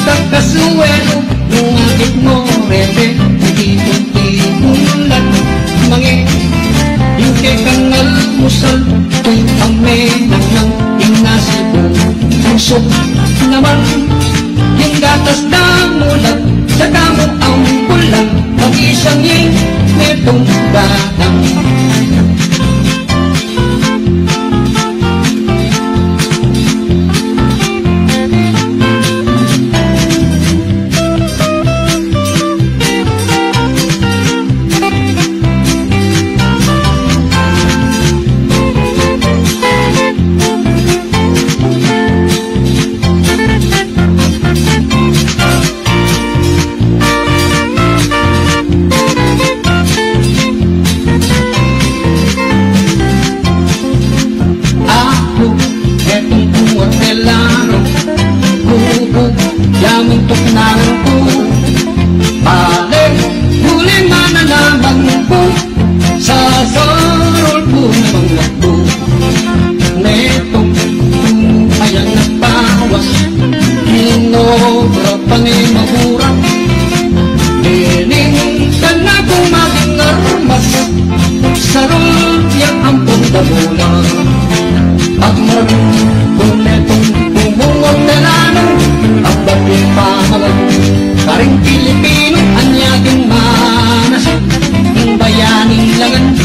Kakasuwelo, nungagit mo, rebe, nagitong-tigulat, mangi, yung kekang almusal, kung amenang ng inasibong pusok naman, yung gatas na mulat, sa damo ang bulan, mag-isang yung netong batang. Karing Pilipino, anyaging manasik, yung bayaning langan,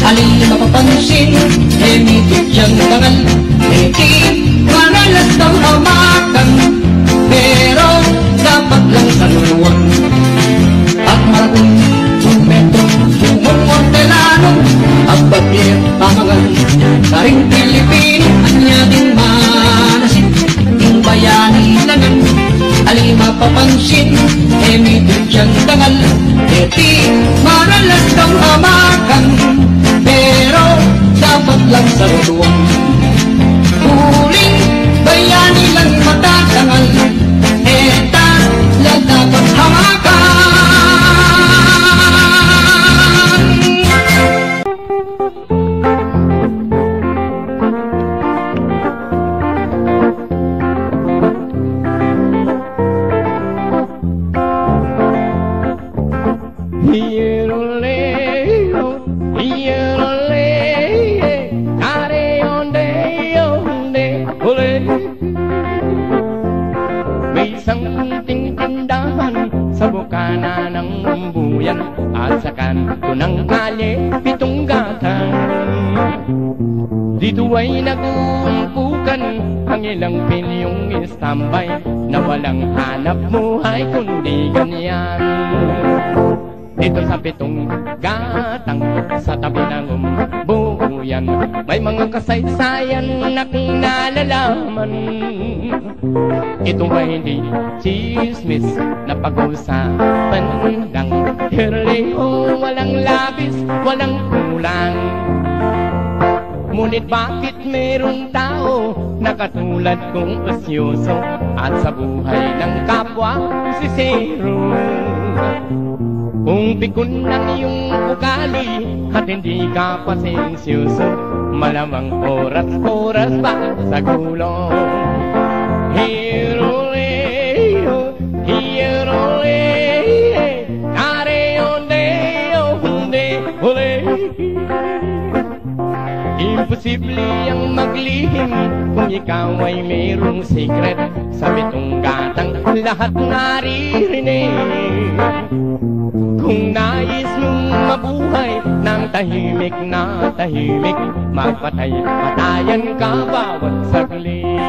alin mapapansin, emitit siyang dangal, eti manalas daw hamakan, pero dapat lang salunuan. At maraming metro, sumungod telano, abagir pamangal, karing Pilipino, anyaging manasik, yung bayaning langan, alin mapapansin, emitin siyang dangal, eti maralas daw hamakan, pero dapat lang salunuan. Huling bayani lang matatangal, eta lang dapat hamakan. May isang tindahan sa bukana ng buyan, at sa kanto ng kalye, 7 gatang. Dito ay nag-uumpukan ang ilang pilyong istambay, na walang hanap buhay kundi ganyan. Dito sa 7 gatang, sa tabi ng buyan, may mga kasaysayan na kinalalaman. Ito ay hindi chismis na pag-usapan lang, hirliho, walang labis, walang kulang. Ngunit bakit merong tao na katulad kong osyoso, at sa buhay ng kapwa sisiro? Kung pikon ng iyong ugali at hindi ka pasensyoso, malamang oras-oras pa sa gulong. Hiroleo, hiroleo, areo-deo, hunde-hule. Imposible ang maglihim kung ikaw ay mayroong secret, sa 7 gatang lahat naririnig. Kung nais mong mabuhay ng tahimik na tahimik, magpatay-patayan ka bawat saglit.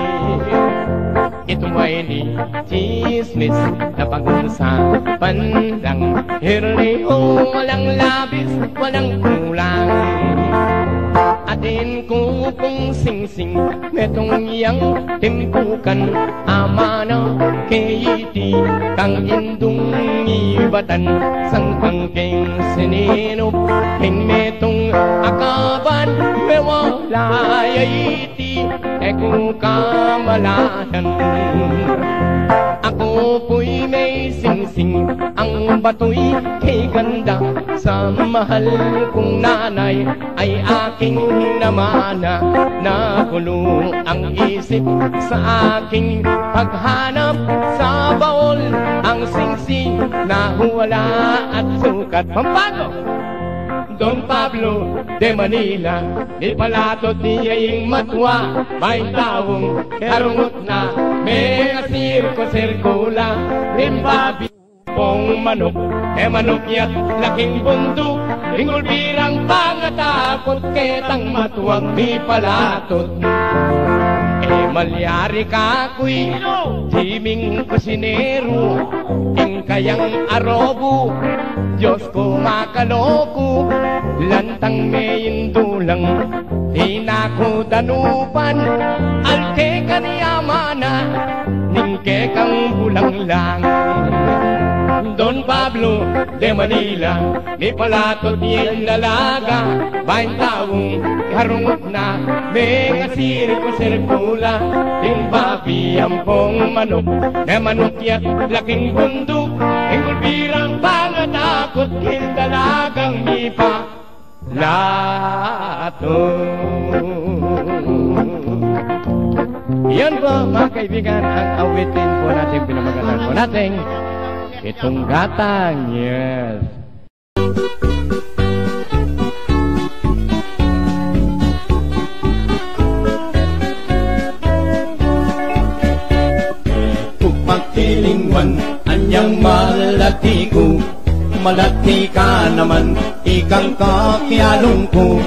Ito ay di chismis na pag-usapan lang, hirliho, walang labis, walang kulang. Atin ko pong sing-sing, metong iyang timpukan, ama na kayiti, kang indong ibatan, sang pangking sininop, hing metong akaban, mewalayayiti, eko kamalayan. Ako po'y may sing-sing, ang bato'y kay ganda, sa mahal kong nanay ay aking namana. Nagulo ang isip sa aking paghanap sa bawat asin na wala at sukat. Pampano? Don Pablo de Manila, di palatot niya'y matwa, may taong karungot na, may sirko-sirkula, rimbabi pong manok, manok yat laking bundok, lingol birang pangatakot, ketang matuwag di palatot. Malyari ka kuy, jiming kusinero, ing kayang arobo, Diyos ko makaloko, lantang may indulang, hinako danupan, alte ka niyamana, ningke kang bulang lang. Don Pablo de Manila, ni palatot niya'y lalaga, baing taong harungot na, may sirko-sirkula, ting babi ampong manok, na manok yat laking bundok, ingol birang pangatakot, kin dalagang ipa lato. Yan po mga kaibigan, ang awitin po natin, pinamagatan po natin Itong Gatang, yes. Pagkilingwan, anyang malati ko, malati ka naman, ikang kakyalong ko,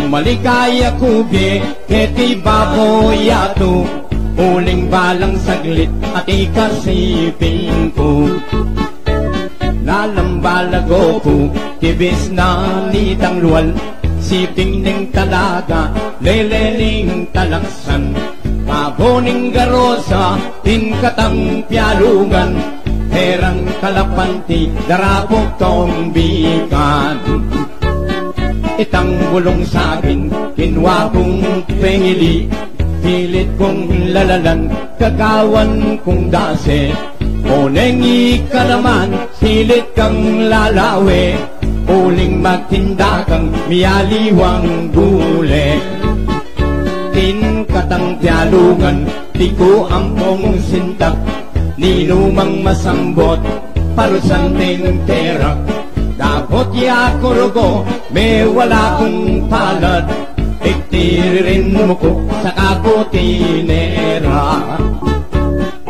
maligaya ko be, keti baboy ato, uling balang saglit at ikasipin ko. Nalambalago ko, kibis na nitang luwal, siping ning talaga, leleling talaksan, paboning garosa, tinkatang pialungan, herang kalapanti, darapok tong bigan. Itang bulong sakin, kinwa kong pengili, pilit kong lalalan, kagawan kong dase. Uneng ika naman, silit kang lalawe, uling magtinda kang miyaliwang gule. Tinkatang tialungan, di ko ampong sintak, ninumang masambot, parusan ting terak. Dapot ya kurugo, may wala kong palad, iktiririn mo ko sa kaputinera.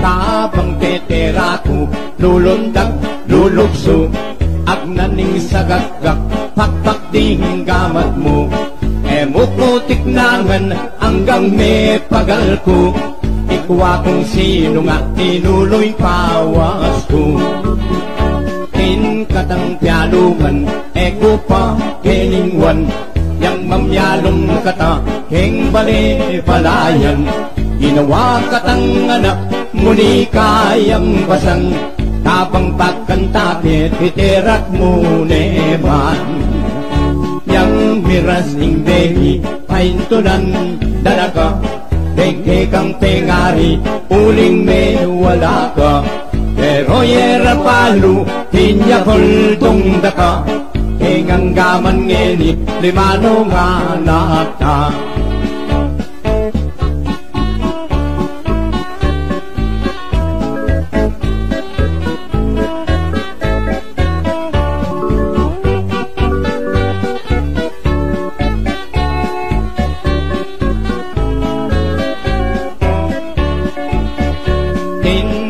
Tabang tetera ko, lulundag, lulukso, agnaning sagagak, pakpak ding gamat mo. Emuko tiknangan, hanggang may pagal ko, ikwa kung sino nga, tinuloy pawas ko. Katang pialungan, eko pa keningwan, yang mamyalong kata, keng bali palayan, ginawa katang anak, muni kayang basan, tabang pagkantakit, iterak mo neman. Yang miras ning behi, paintunan dalaga, bengke kang tengari, uling may wala ka. Pero yera palu, tinya kultong daka, hingang gaman ngeni, limano nga nata.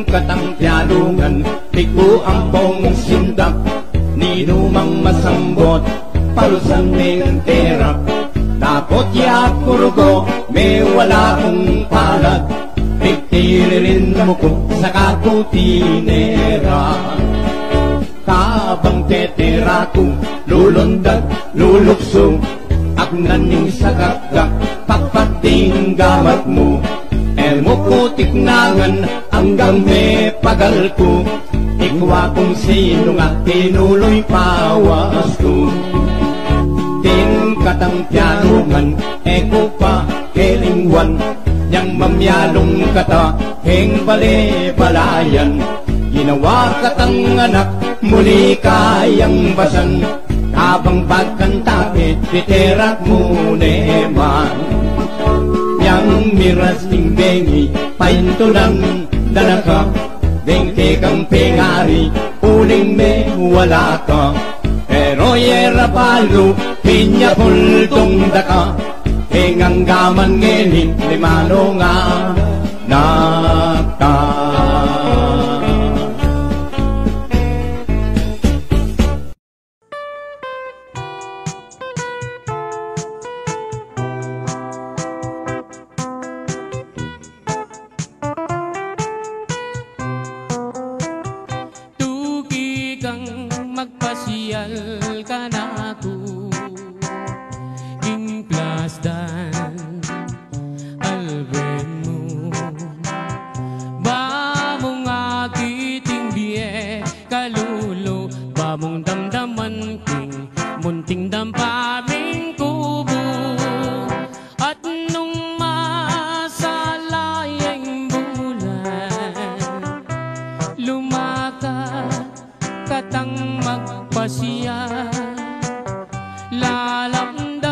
Katang pialungan, tiku ampong sindak, ninumang masambot, parusan ning terak. Tapot ya kurugo, may wala kong palad, iktiririn mo ko sa kaputinera. Tabang tetera ko, lulundag, lulukso, agnaning sagagak, papating gamat mo. Emuko tiknangan, hanggang may pagal ko, ikwa kung sino nga, tinuloy pawas ko. Tinkatang pialungan, eko pa kelingwan, yang mamyalong kata, heng bali palayan. Ginawa katang anak, muli kayang basan, habang pagkantakit, titerak mo neman. Yang miras ning bengi, paintulang dalaka, bengke kang pingari, uling me wala ka. Pero yera palo, pinya pultong daka, hingang gaman ngelin, limano nga naka. Magpasyal ka na ako, King Plasdan, Alvin mo. Ba mong akiting biye, kalulo, ba mong damdaman king, munting dampaming kubo. At nung masalayang bulan, lumakat katang magpasya, lalamdaret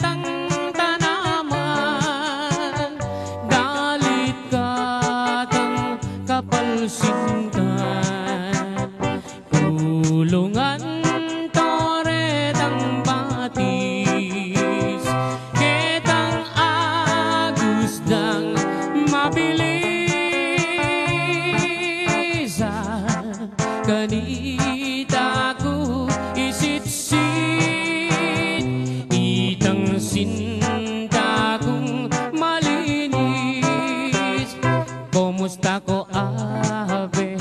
ang tanaman, dalit katang kapalsintan, kulungan toret ang batis, ketang agusdang mabilis. Kanita ko isitsit, itang sinta kong malinis. Kumusta ko ave,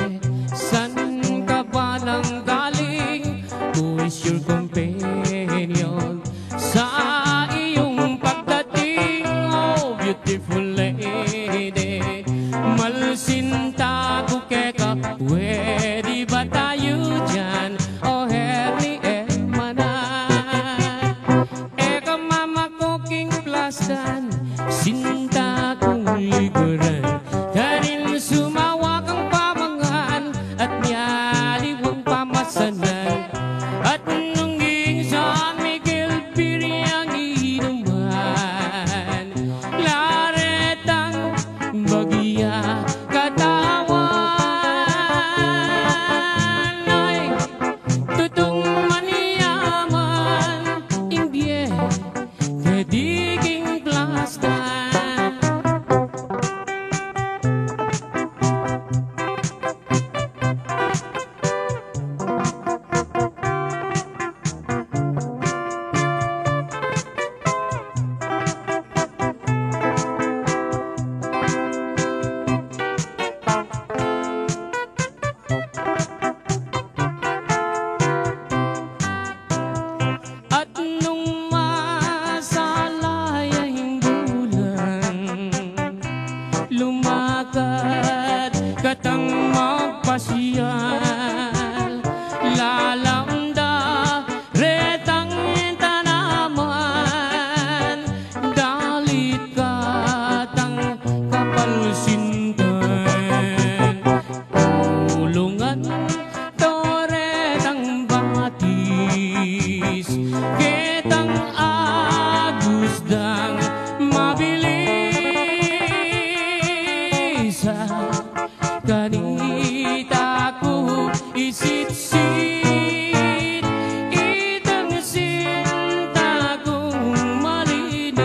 san ka ba nang galing? Who is your companion sa iyong pagdating? Oh beautiful lady, malsinta ko keka, pwede ba tayo dyan? O herni mana, eka mama ko King Plasdan, sinta kong likuran, kanin sumawa kang pamangan, at nyaliwang pamasanan, at nung San Miguel Piriang inuman, laretang bagya katawan. Lumakad katang magpasyal, lalamda retang tanaman, dalit katang kapalsintan, kulungan toretang batis, ketang agusdang mabilis. Kanita ko isitsit, itang sinta kong malinis.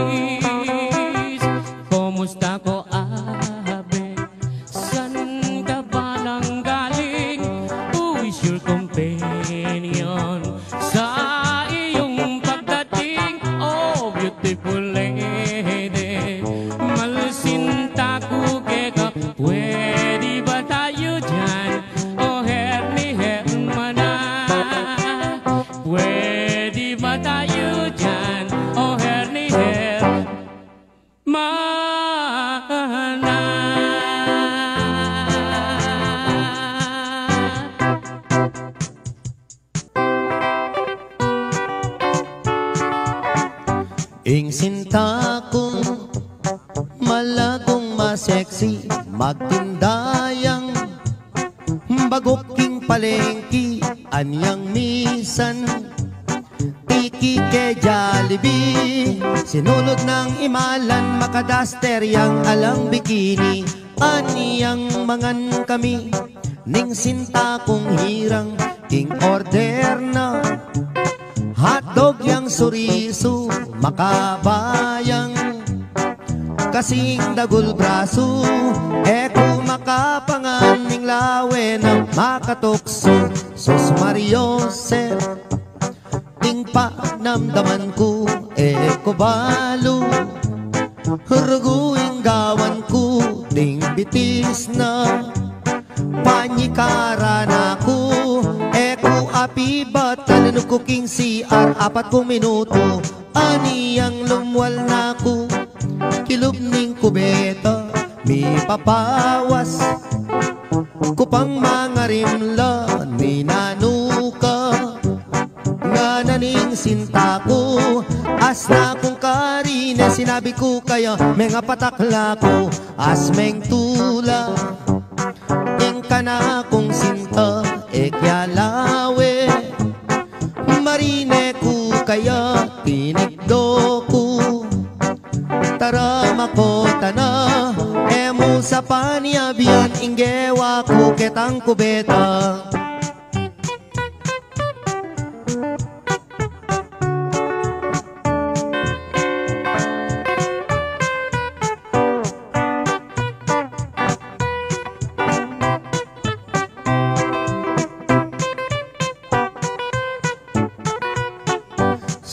Kumusta ko ave, san ka ba nang galing? Who is your companion sa iyong pagdating? Oh beautiful lady, malsinta ko keka, pwede ba tayo dyan? O herni hermana, pwede ba tayo dyan? O herni hermana. Ing sinta kong malagong masexy, magtindayang bagok king palengki, anyang misan tiki ke Jollibee, sinulod ng imalan makadaster yang alang bikini, Aniyang mangan kami ning sinta kong hirang ing order na hotdog yang suriso makabayang kasing dagul braso kung makapangan ning lawe na makatukso sus Mariose ting panamdaman ko balo ruguing gawan ko ting bitis na panyikaran ako api batan ko king CR 4 minuto aniyang lumwal na ko kilub ning kubeta mi papawas kupang mga rimla ni nanuka nga naning sinta ko as na kong karine sinabi ko kaya mga patakla ko as meng tula ing kana kong sinta kyalawe marine ko kaya tinigdo ko tara makota na emo sa paniabian inggewa ko ketang kubeta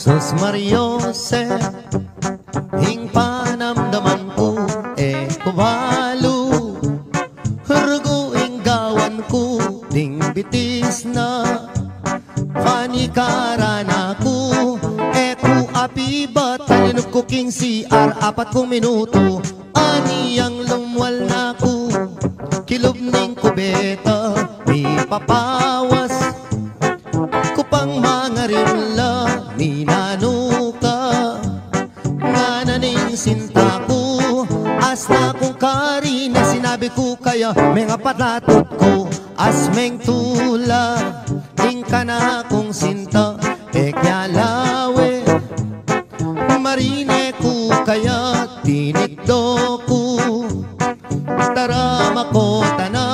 sus Mariose hing panamdaman ko kubalo ruguing gawan ko ding bitis na panikaran ako ku api batan ko king CR 4 minuto aniyang lumwal na ko kilub ning kubeta mi papawas kupang mga rimla ni nanuka nga naning sinta ko as na kong karina sinabi ko kaya mga patatot ko as meng tula ing kana kong sinta kyalawe marine ko kaya tinigdo ko tara makota na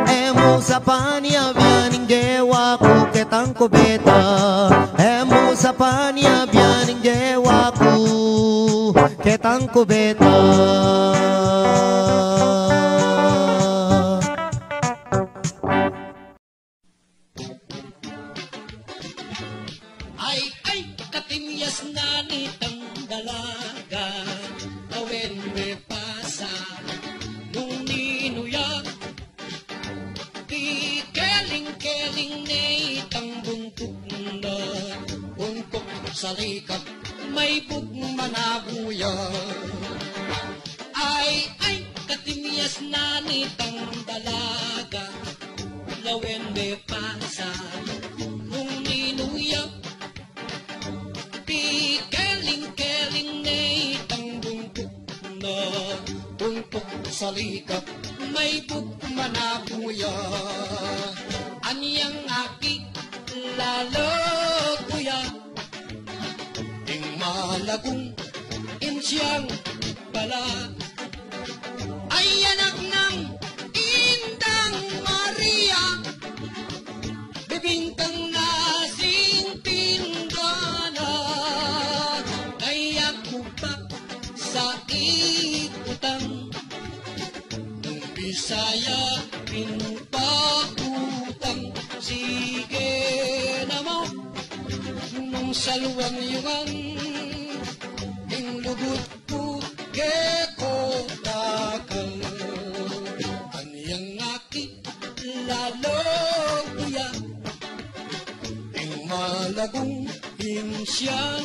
emo sa paniabian inggewa ko ketang kubeta emo sa paniabian inggewa ko ketang kubeta ay katimyas na nitang dalaga awen me pasa nung ninuyak di keling-keling na itang buntok na buntok sa likap may bugmanabuya ay katimyas na nitang dalaga lawen me pasa nung ninuyak di keling-keling na itang buntok sa likap may bugmanabuya aniyang aki lalo kuya ing malagong insyang bala ay anak ng Indang Maria bibingkang nasing tinggana kaya kupak sa ikutang nung Bisaya pinupakutang sige na mo nung saluang yungan ing lugod ko geko takal aniyang aki lalo kuya ing malagong insyan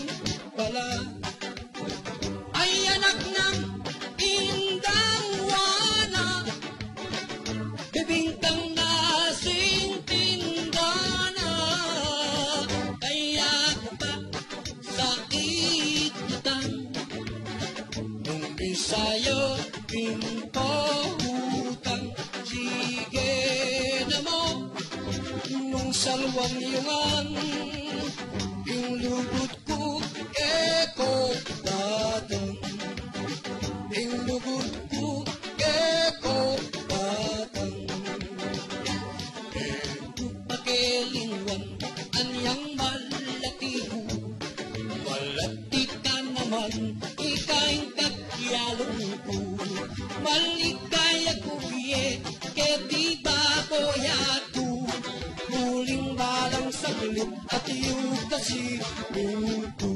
pala ay anak ng Indang Wana bibingkang nasing tinggana kaya pa sa ikutang nung Bisaya pinpahutang sige na mo nung salwang yungan yung lugod ko eko datang yung lugod ko eko di ba boyado, muling balang saglit at iyong kasi pinto.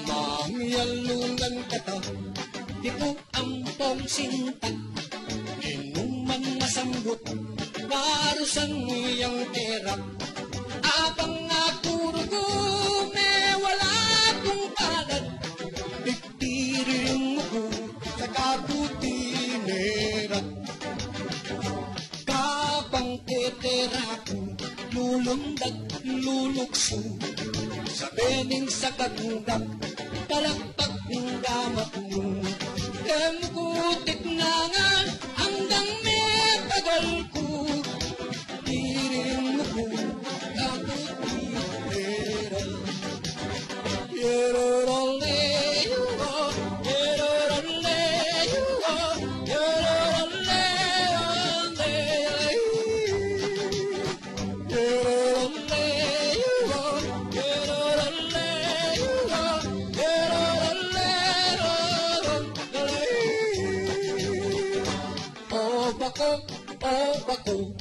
Mangyalungan kata, di ko ampong sinta, inuman masambot, parusan niyang tera. Abang nakurugo, may wala kong palad, bigtirin mo ko sa kabutinera. Kapang tetera ko, lulundag, lulukso, sa bening sa kagundak, talakpak ng damat mo. Emukutik na nga, hanggang may tagal ko, tirin mo ko, kabutinera. Yeroroleo, yeroroleo, yeroroleo, Bako,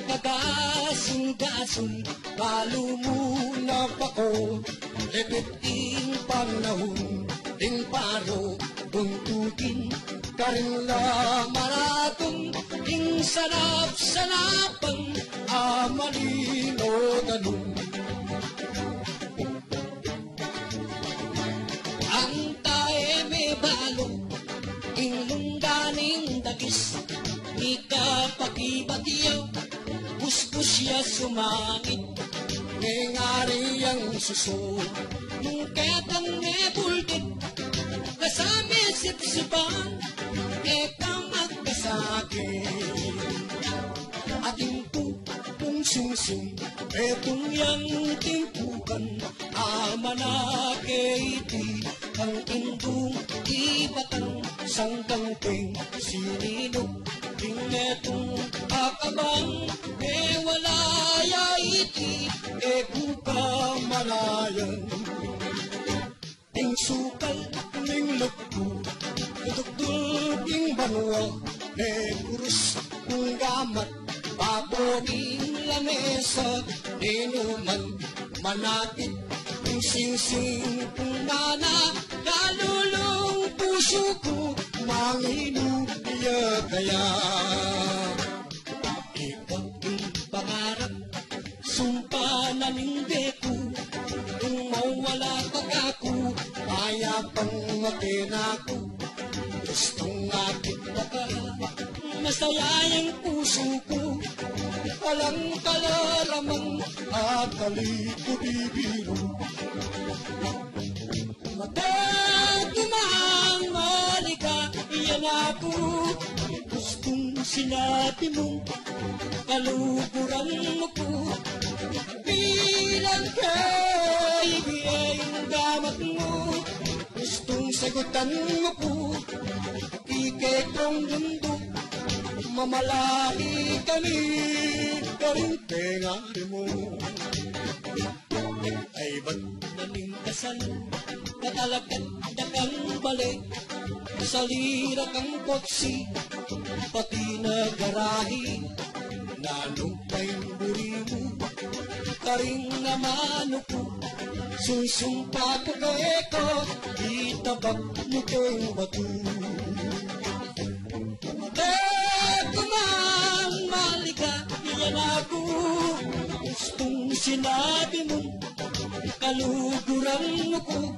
kagasong-gasong, palumunaw ako, lepeting panahon, ting paro, buntugin, karila maratong, ting sanap-sanapan, amalino ganun. Ang tae may balong, inlungganing dagis, ikapakibatiyaw, busbus siya sumangit, ngengari ang suso, nung ketang nebulgit, kasami sipsipan, eka magkasakit. Ating pupong sungsung, etong yang timpukan, ama na keiti, ang indong ibatan, sanggang peng sinino, etong akabang, wala ya iti, kuka malayan. Ting sukal, ning lagpo, tutugtuging banwa, kurus kung gamat, paboning lamesa, inuman, manakit, kung singsing kung nana, kalulong puso ko, manginuya kaya. Ikaw yung pangarap, sumpa na ningge ko, kung mawala pag ako, kaya pang makin ako. Gustong atit baka, masaya yung puso ko, walang kalalamang at kaliko-bibiro. Matagumang malika, iyan ako, gustong sinabi mo, kaluguran mo ko, bilang kaibigay ang damat mo, gustong sagutan mo ko, kikekong mundo, mamalahi kami, karing tengari mo. Ay ba't naning kasal, katalagat dakang balik, sa lira kang kotsi, pati na garahi, nanupay buri mo, karing naman ko, susumpa ko kay ko, itabak mo kong batu. Kumang malika, iyan ako, gustong sinabi mo, kaluguran mo ko,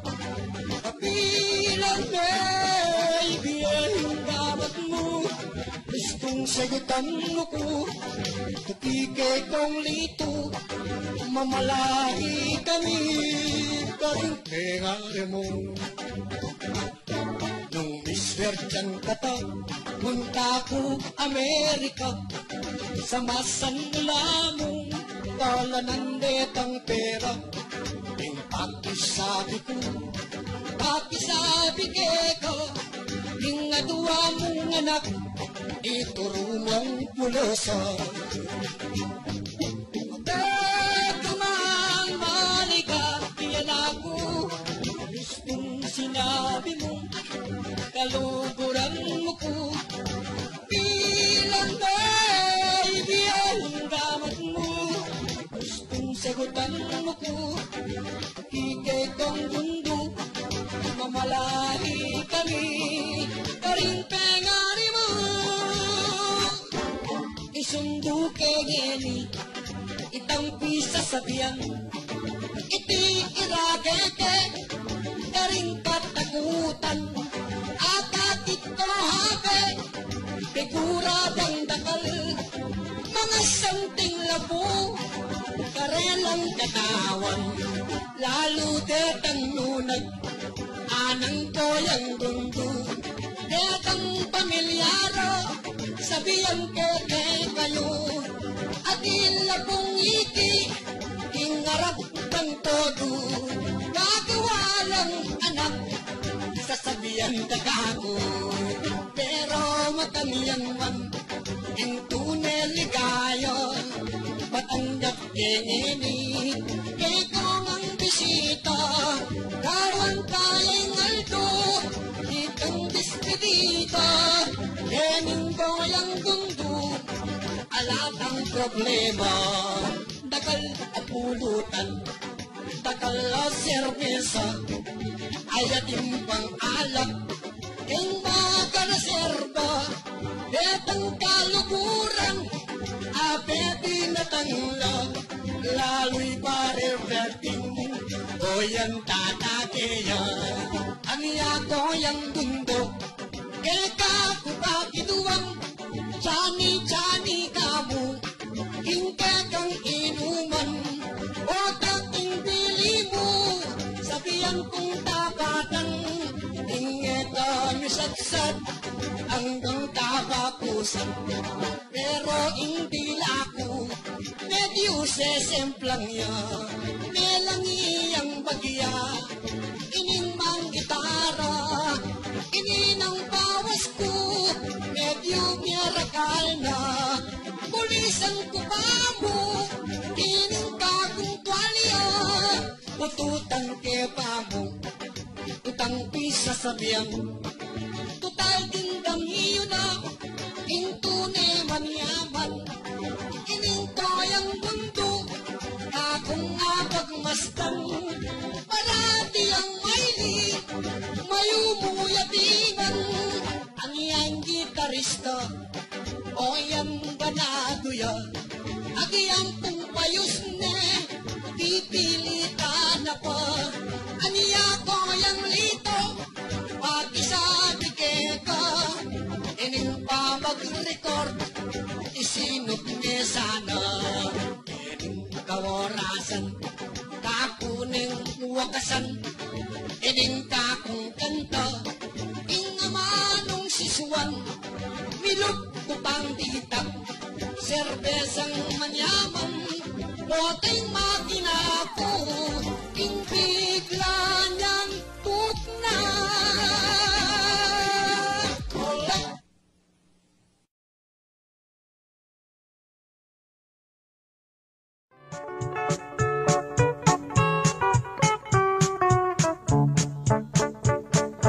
kapilang baby ang dapat mo, gustong sagutan mo ko, tukikay kong lito, mamalahi kami, karing tengari mo. Nung miswertiyan ka ta, punta ko Amerika, sa masanlamong talanan detang pera, ting pakisabi ko, pakisabi ko, ting adwa mong anak, ituro mong pulasa. Kumang malika, iyan ako, gustong sinabi mo, kaluguran mo ko, bilang pulutan mo ko Higay kong mundo Mamalahi kami Karing pengari mo Isundo kay geni Itampi sa sabihan Iti iragete Karing katakutan Akat ito habe Figuradang dakal Mga santing labo Karelang katawan Lalo detang nunag Anang koyang gundo Detang pamilyaro Sabihan kete kayo At ilabong iki Ingarap ng todo Nagawalang anak Sasabihan tagako Pero matamiyan man Ang tunay ligayo Batanggap kenini Kay kong ang bisita Kawan tayong aldo Itong despedida Kening boyang gundo Alatang problema Dakal apulutan Dakal serbesa Ayatim pang alak Keng baka reserva Betang kaluguran Abeti na tangla Lalo'y pare-verting Goyang tatakeya Ang yagoyang bundok Keka kupakituang Chani-chani kamu Hingga kang inuman Otak ing bili mo Sabihan kong tapatan Ingetan satsat Hanggang tapakusan Pero hindi laku Medyo sesemplang ya Melangi ang bagya Ining mang gitara Ininang bawas ko Medyo mirakal na Pulisan ko pa mo Ining kagong tuwalya Ututan ke pa mo Utang pisa sabihan Tutal dindang iyo na Intune manyaman Ining kayang mundo Akong apagmastan Parati ang maili Mayumuyatingan Ang iyang gitarista O yan ganado ya Agiyang kong payos ne Pipilitan na pa Aniya ko yang lito Pati sabi ka Ining pa mag-record Isinop niya sana Ining kaworasan Kakuning wakasan Ining kakong kanta Ingamanong sisuan Milog ko pang ditap Serbesang manyaman Botay makina ko Bigla niyang tutna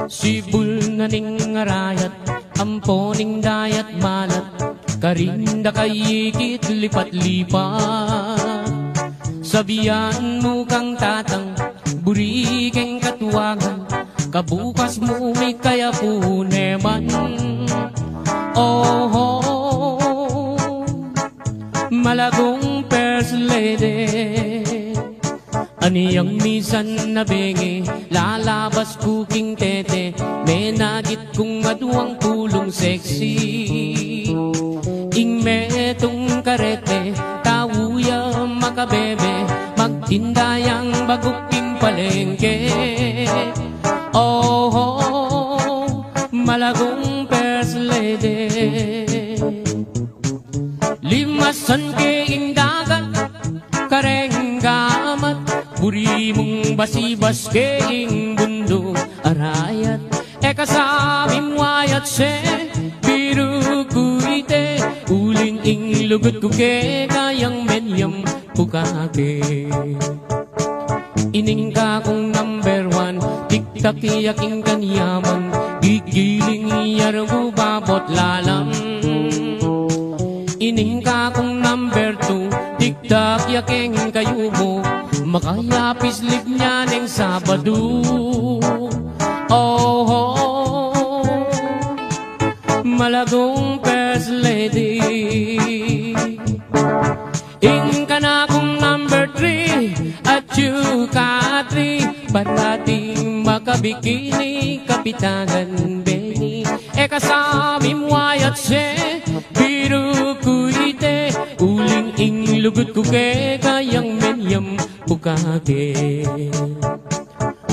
Sibul na ning arayat Amponing dayat malat Karinda kayikit lipat-lipat Sabihan mo kang tatang Burikeng katuwagan Kabukas mo may kaya puneman Oh, malagong first lady Aniyang misan na bengi Lalabas kuking tete Menagit kung aduang tulong sexy Ing metong karete Tawuya makabebe Magtindayang baguking palengke Oh, malagong first lady Limasan keing dagat Karenggamat Buri mong basibas keing bundo Arayat kasabi mo ayat se Biru kuite Uling ing lugot ko ke Kayang menyam pukake Ining ka kong number one Tiktak yaking kanyaman Gigiling iyarong babot lalang Ining ka kong number two Tiktak yaking kayo mo makayapis lip niya ng Sabado. Oh, malagong first lady, ing ka na kong number 3 at you ka 3, parating makabikini kapitagan Benny. Kasami mo ayat se biru kuite uling ing lugut ko ke kayang menyam bukake.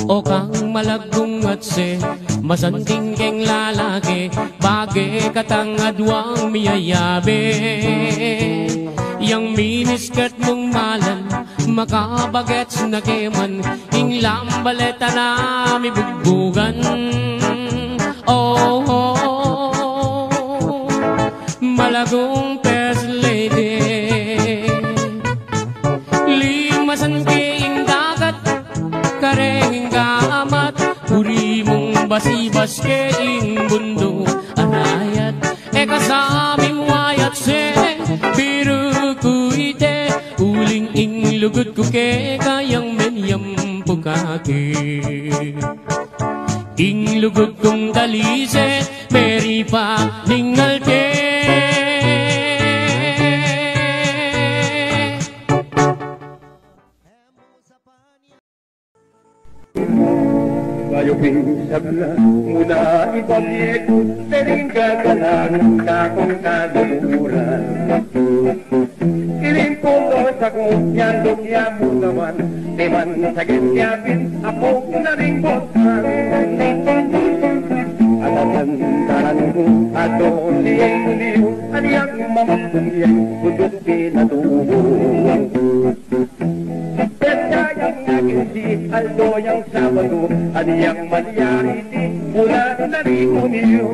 O kang malagong at se masanting keng lalaki bagay katangadwang miyayabe. Yang miniskat mong malan makabagets na keman ing lambaleta na mibugbugan. Oh, malagong first lady, limasan kayong dagat, kareng gamat, uri mong basibas kayong bundo, anayat, kasami mo ayat se, biru kuite, uling ing lugut ko kayang menyam pukake. Ing lugut kong dalise, meri pa ningal ke. Bayo pinsabla, muna ibalik, sering kagalang kakong kaduran. Kiling puno sa kong yandok yamu naman, di man sagit yapin, apong na ring botan. Alasandaran ko, ato liyeng-liw, aniyang mamamuyang, kudot pinatubo. Percayang aking si Aldo yang Sabado, aniyang malyari di mula na rin niyo.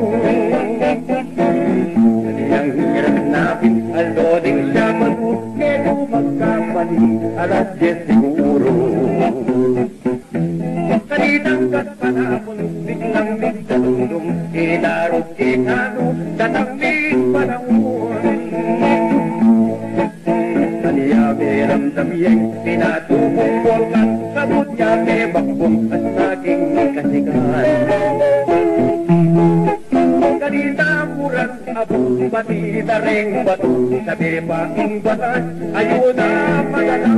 Aniyang hiranapin Aldo ding Sabado, medyo magkamali, alas 10 siguro. Kanitang katpanapon, biglang nagtatulong, inarot ikano, tatangling panahon. Aniya meramdam yang pinatubong bolkan, kabut niya may bakbong at naging kasigan. Kanita murang abong pati na ring bato, sabi pa ang batas, ayun na magalan.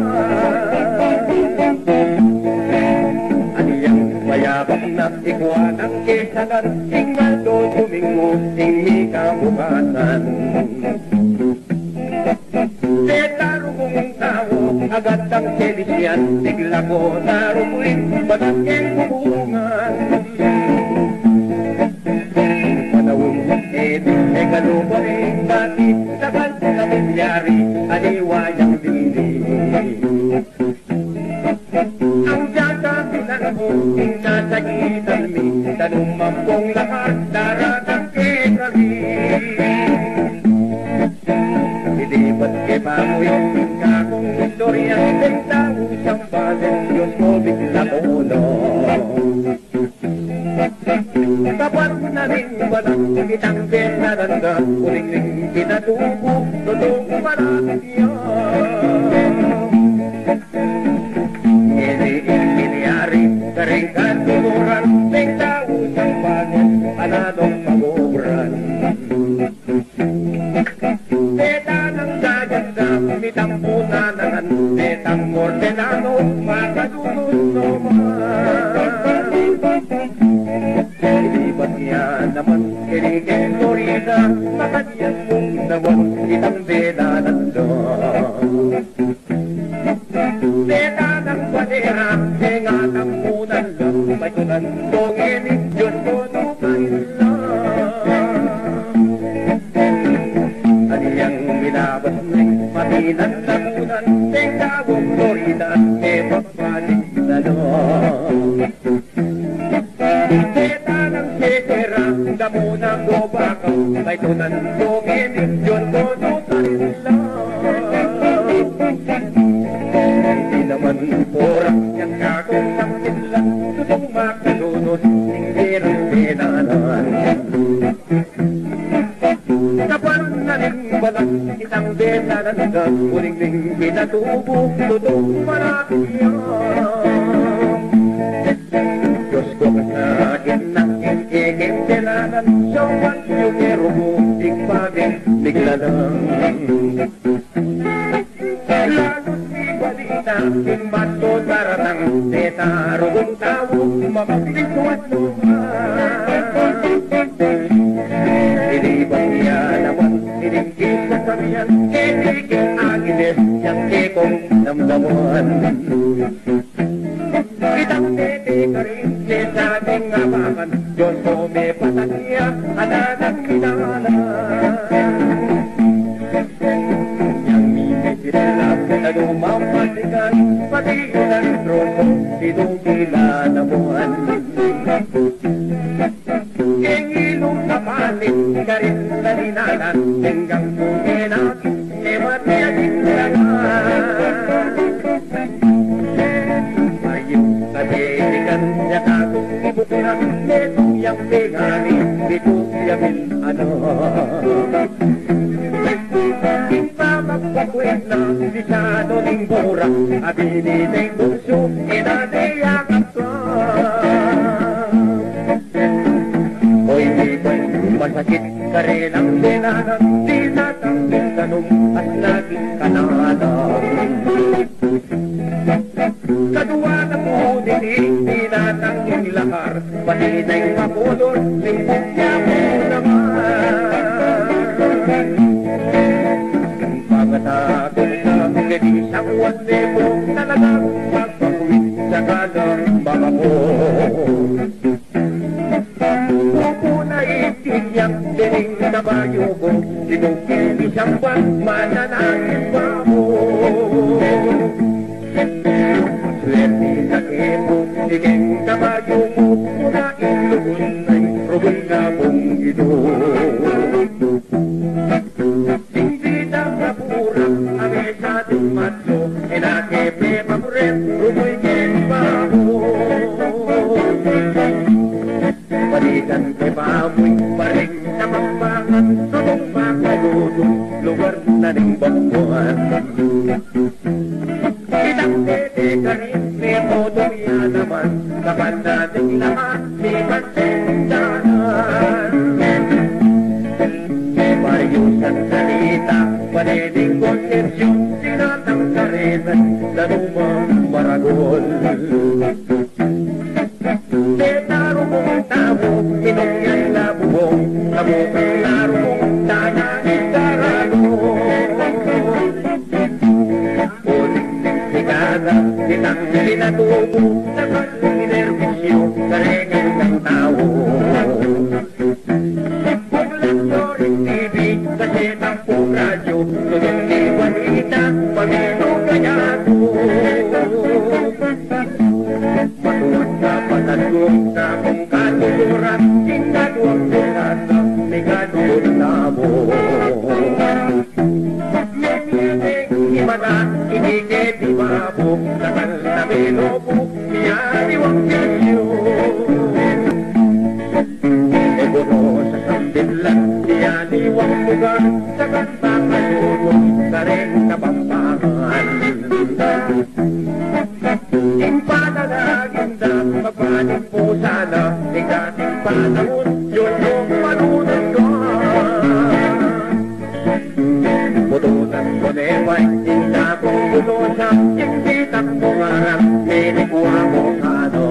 Aniyang mayabang na ikuan ang kisagan, ingal do tumingo, tingmi kabukasan. Setaro kong tao, agad ang selisyan, bigla ko narukuin, bagakeng hubungan. Panawin e kalupa rin dati, sabal na nangyari, aliwayang dili. Ang jata pinanamo, nasa mi, tanumampong lahat, daratang kekali. Ilipat ke pamuyon, kakong istorya, bentang siyang pasen, Diyos ko bigla ulo. Kapag na rin walang kitang pinaranda, uling-ling pinatubo, totoo marami niya. Iniyari, karingkan tuluran, bentang siyang pasen, anadong pagobran. Mitang punanahan, metang ordenado, makadulog naman. Ilibat niya naman, kiligin Florida, makadiyang mong naman, itang beda nandun. Beda ng badera, henga ng munan lang, may tunandong inig, Diyos ko nukain lang. Aniyang minabas na matinan na munan, tengkawang Florida, e pagbalik na doon. Beta ng sekera, damo na ko bakaw, may tunandong inig, Diyos ko nukain lang. Hindi naman porang yang kakong sakit lang, tutong makalunod, hindi rin pinanan. Kapag naling balang Isang besa na nigang uling-ling pinatubo, tutong marakiyan. Diyos ko kasagin ng ikikindelanan, sawan yung erobutik pagin, bigla lang. Lalo si balita, yung bato taratang, netaro kong tao, mapagpituat luman. Ilibang niya naman, ilinggit sa sabihan, iligit agilis, yang kekong namdamuan. Kitang tete ka rin, sa ating apakan, Diyos ko may patatya, ananang kinala. Yang mimisirilap na lumamatigan, pati ang trono, sinugila namuhan. Ingilong na palit, karin na ninalan, hanggang punginat, emat niya tindagan. Ayun na tinigan niya kakong ibukiran, netong yang pingani, dito yamin ano. Kita magpakwet na, bisado ning bura, abini ning buso, inaniyak at masakit ka rin ang dinanan, tinatangin tanong at laging kananan. Kadua na po dinig, tinatangin lahar, pati na'y mapulot, limpok niya mo naman. Pagkatakot na hindi sa kuwante mo, talagang magpakulit sa kanang mga mo. Yang dining na bayo ko, sinukil isang buwan, mananangin pa mo. Swerte sa kepo, siging kabayo mo, unain lubun ay rubun na mong ito. Hindi na kapura, ame sa ating matso, inakepe pamuret, rumoy ken pa mo. Balikan kay baboy, paring na mambangan, tutong makaludong, lugar na ring bangkuhan. Kitang tete ka rin, may potong yan naman, kapag nating lahat, may kasendahan. May mariusan salita, paneding konsensyon, sinatang karesan, lanumang maragol. Netaro mong tabo, inukyay labubong, nabukang laro mong tanangin darano. Uling-ling sigada, kitang pinatubo, nakalinervisyo, karengan ng tao. Buklan nyo rin TV, kasetang po radyo, tulong ni Juanita, pamino kaya to. Matuwag na patatong na kung katuluran, kinatuwag nilasa, may katulog na mo. Menyedeng imana, inigit ibabo, nakal na bilobo, miyaniwag niyo. Ebono sa sandinlan, miyaniwag lugar, sa kanta kalulog, kareng kapampangan. Impanalagin na magpanig po sana, ng dating panahon, yun yung malunod ko. Putunan ko nepay, hindi akong bulosa, hindi takbo ngarang, pinikuha mo ano.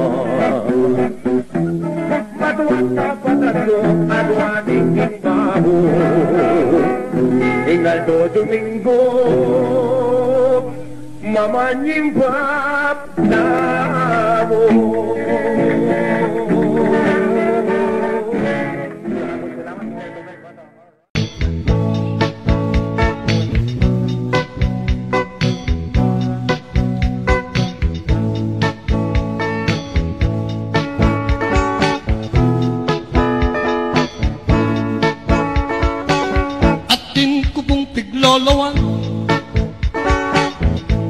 Matuwag na patatlo, aduaning imbabo, Ingaldo Domingo, mamanyimbap na mo. Atin ko pong piglolawan,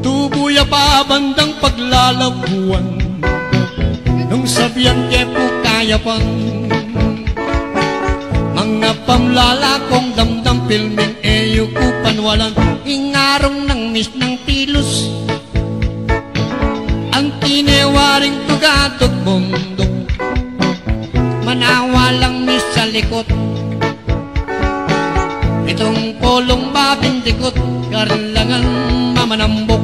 tubuya pa bandang paglalabuan, nung sabihan ke po kaya pang mga pamlalakong damdam pilming Eyukupan walang ingarong ng mis ng tilos. Ang tinewaring tugatog bundok, manawalang mis sa likot. Itong polong babindikot, karlangan mamanambok.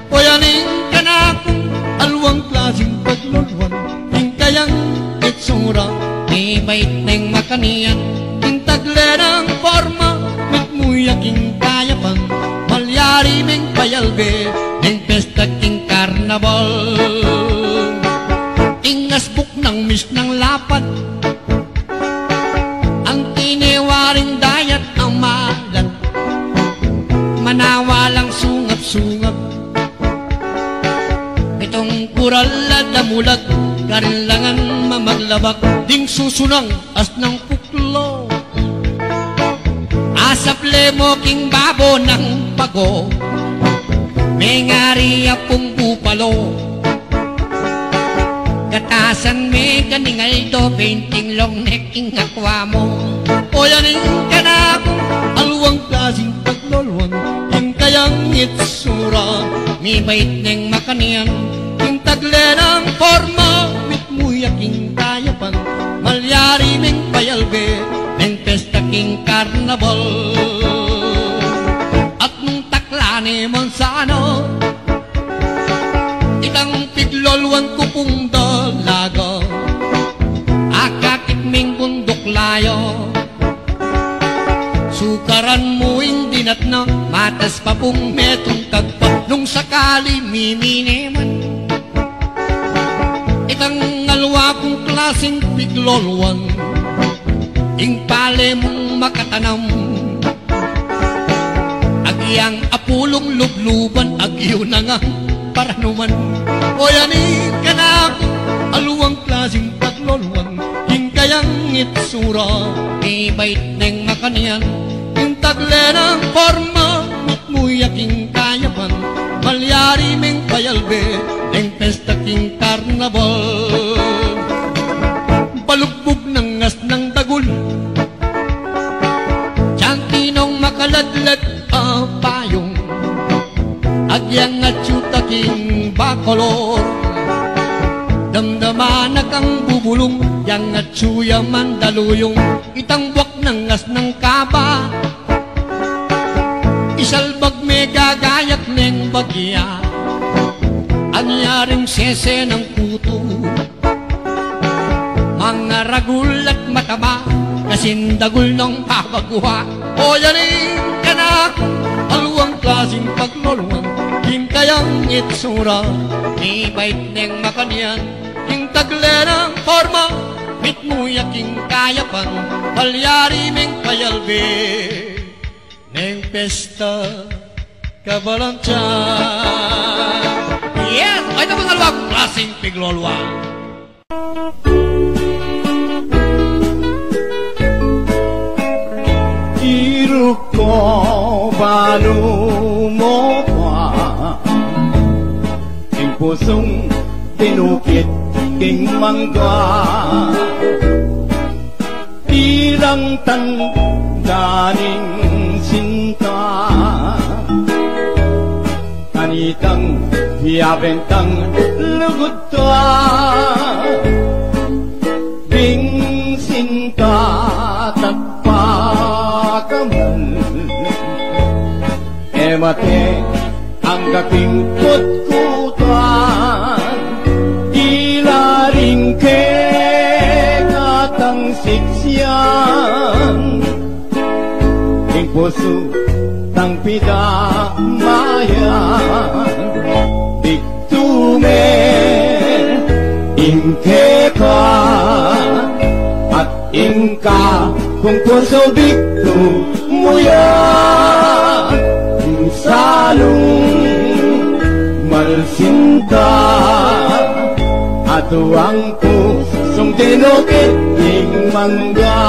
O yaning kanakong alwang klaseng paglulwan, yung kayang itsura, ibait ng makanian, yung tagle ng forma, mitmuyaking kayapan, malyari meng payalbe, ng pesta king karnabal. Ingasbuk ng mis ng lapad, ang tinewaring dayat ang malat, manawalang sungap-sungap. Itong kural at damulag, karinlangan mamaglabak, ding susunang as ng puklo. Asap lemo king babo ng pago, may ngari apong bupalo. Katasan may kaningay do, painting long neck ing akwa mo. O yaning kanakong alwang klaseng paglolwan, yung kayang itsura, may bait ng makanian, yung tagle ng forma, mitmuyaking kayapan, malyari meng payalbe, ng pesta king karnabal. At nung takla ni Monsano, itang piglolwan kupong dalaga, akakit ming bundok layo. Sukaran mo hindi nat na, matas pa pong metong tagpa, nung sakali mimineman. Itang alwa kong klaseng piglolwan, ing pale mong makatanam. Agyang apulong lubluban, agyo na nga paranuman. O yanin ka na ako, aluwang klaseng paglolwan, yung kayang itsura, ibait ng makanian, yung tagle ng forma, mitmuyaking kayapan, malyari meng payalbe, ng pesta king karnabal. Balugbog ng ngas ng dagul, tiyangkinong makaladlad payong, agyang at yutaking bakolor. Damdaman na kang bubulong, yang at suya mandaluyong, itang buwak ng ngas ng kaba. Isalbag may gagayak ng bagya, anyaring sese ng puto. Mga ragul at mataba, kasindagul ng pabagwa. O yanin ka na akong alwang klaseng paglolwan, yung kayang itsura, ibait ng makanian, yung tagle ng forma, mitmuyaking kayapan, malyari meng payalbe, ng pesta kabalantyan. Yes! Ay na mga alwang klaseng piglolwan. Iruko balu mo pa, ing pusong tinukit king mangga, ilang tangganing sinta, kanitang hiyabentang lugod ta, bing sinta tagpakamal, emate ang kaking kutkutan, ilaring ke katang siksyan, ing puso tang pidamayan, diktume ingke ka at ingka kung puso diktu muya, salong malsinta ato ang pusong tinukit ing mangga.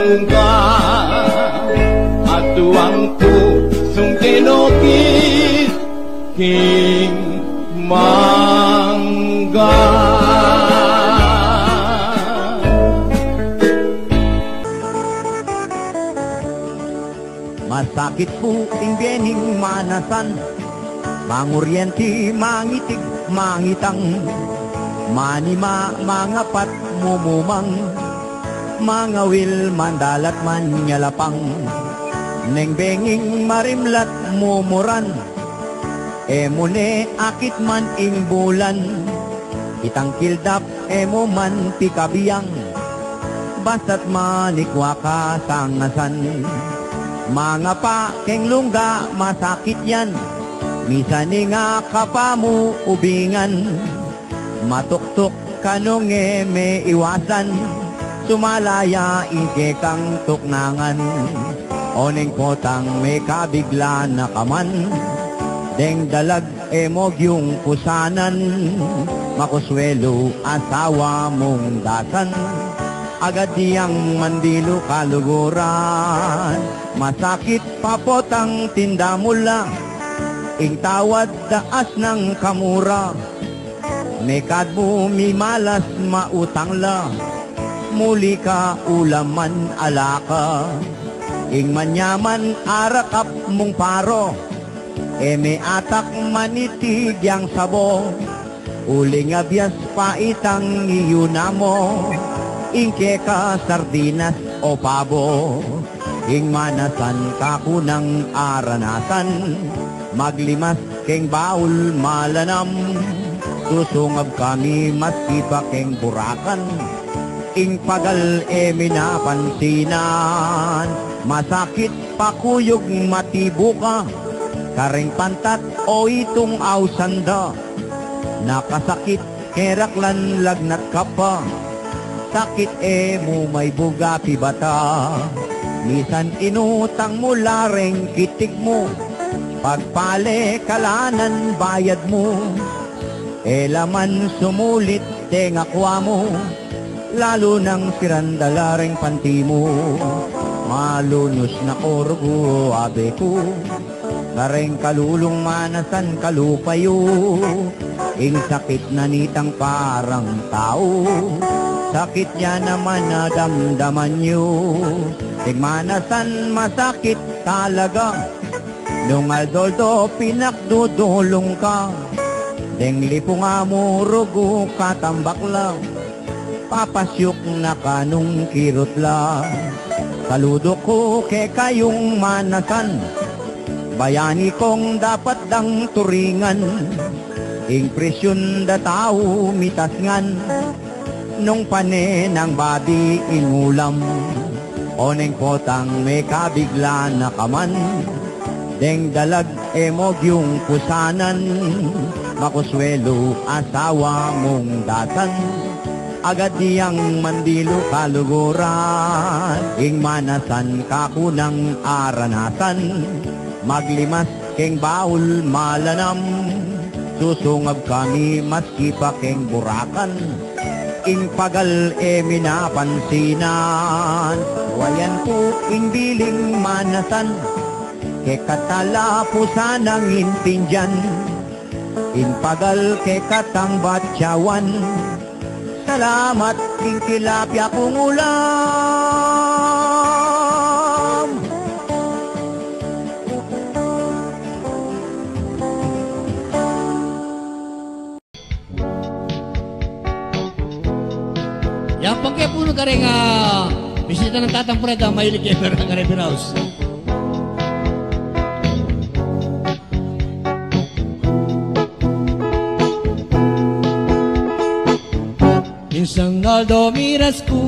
mangga at tuwang pusong kinukit king mangga. Masakit po inggening manasan, manguryenti, mangitig, mangitang, manima, mangapat, mumumang, mangawil, mandalat, manyalapang, nengbenging, marimlat, mumuran, emune, akit man ing bulan, itang kildap, emo man pikabiyang, basta't manikwa ka sangasan. Mga pa keng lungga masakit yan, misani nga kapamu ubingan, matuktok kanong may iwasan, sumalaya ike kang tuknangan, oneng potang may kabigla na kaman, deng dalag emog yung pusanan, makuswelo asawa mong dasan, agad diyang mandilo kaluguran, masakit papotang tinda mula, ing tawad daas ng kamura, mekad mo mimalas mautang la, muli ka ulaman alaka, ing manyaman arakap mong paro, eme atak manitig yang sabo, uling abyas pa itang iyunamo, ingke ka sardinas o pabo, ing manasan ka kunang aranasan, maglimas keng baul malanam, susungab kami maski pa keng burakan, ing pagal minapansinan, masakit pakuyog matibuka, karing pantat o itong ausanda, nakasakit keraklan lagnat ka pa, sakit mo may buga pibata, misan inutang mo lareng kitik mo, pagpale kalanan bayad mo, elaman sumulit tengakwa mo, lalo nang sirandalaring panti mo, malunos na orgo abe ko, kareng kalulong manasan kalupayo, ing sakit na nitang parang tao, sakit niya naman na damdaman nyo, ing manasan masakit talaga, nung aldoldo pinakdudulong ka, deng lipo nga mo rugo katambak lang, papasyok na kanong kirot lang, saludo ko ke kayong manasan, bayani kong dapat dang turingan, ing presyon da tao mitasngan, nung pane ng babi ingulam, oneng potang may kabigla na kaman, deng dalag emog yung pusanan, makuswelo asawa mong datan, agad diyang mandilo kaluguran, ing manasan kakunang aranasan, maglimas keng baul malanam, susungab kami maski pa keng burakan, ing pagal minapansinan, wayan po ing biling manasan, ke katalapusan ang intinjan, ing pagal ke katang batyawan, salamat ing tilapia kong ulam. Yang pagkaya puno ka rin bisita ng Tatang Freda, mahilig kayo ng River House. Isang Aldo miras ko,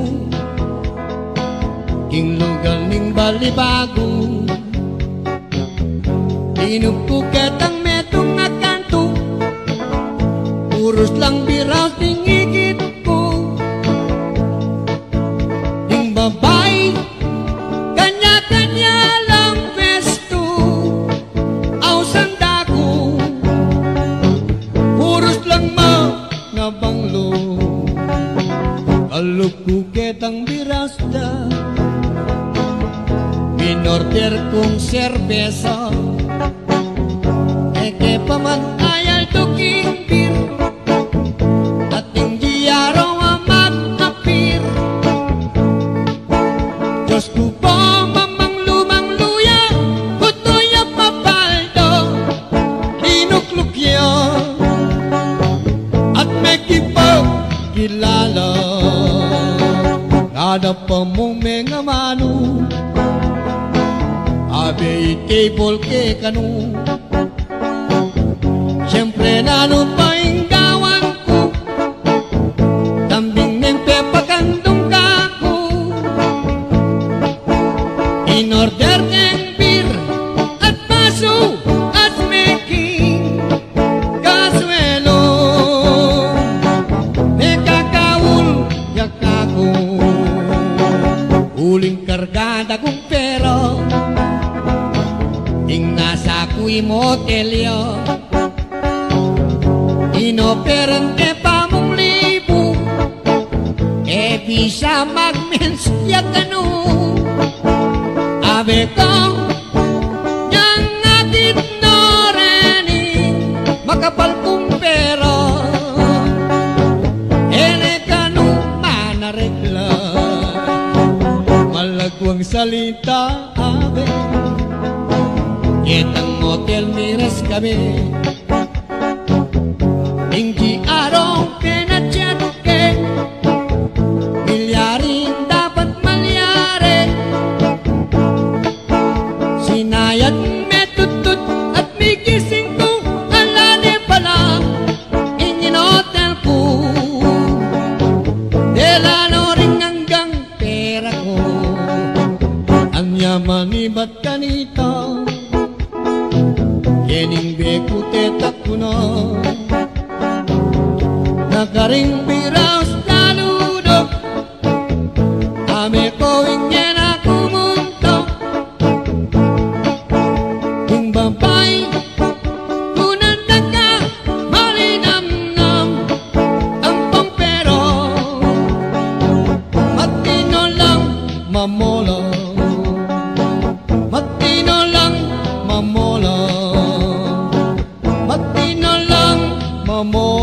king lugar ning balibago, inugpo katang metong akanto, puros lang biraw ting igit ko, ning babay kanya-kanya lang pesto, ausan dako, puros lang mga banglo, alok ko ketang birasda, Minorder kong serbesa Eke pamatayal tuking bir Ating diyaro mag-apir Diyos ko po mamang lumang luya Kutoya papaldo Linuklukya At may kipagkilala Kada pa mong mga mano Abe table ke kanu Siyempre nanupaing gawan ko Tambing nempe pagandong kako In order ng beer at baso at making kasuelo May kakawul yakako Uling kargada kong pera Ting nasa ku'y motelyo Inoperante pa mong libo E bisa magmensya ka no Abe ko Yang atit no reni Makapal kong pera Ene ka no manaregla Malagwang salita abe Kitang hotel miras kami Tinggi arong pinatsyat ke Milyarin dapat malyari Sinayat me tutut at may gising ko Alane pala ingin hotel ko Delano ring hanggang pera ko Ang yaman iba't kanita Kening beku tetak kuno Nakaring biraus laludo Ame ko ingin aku munto Kung babay Kunanda ka malinamnam Ang pampero Matino lang mamola Matino lang mamola Matino lang mamola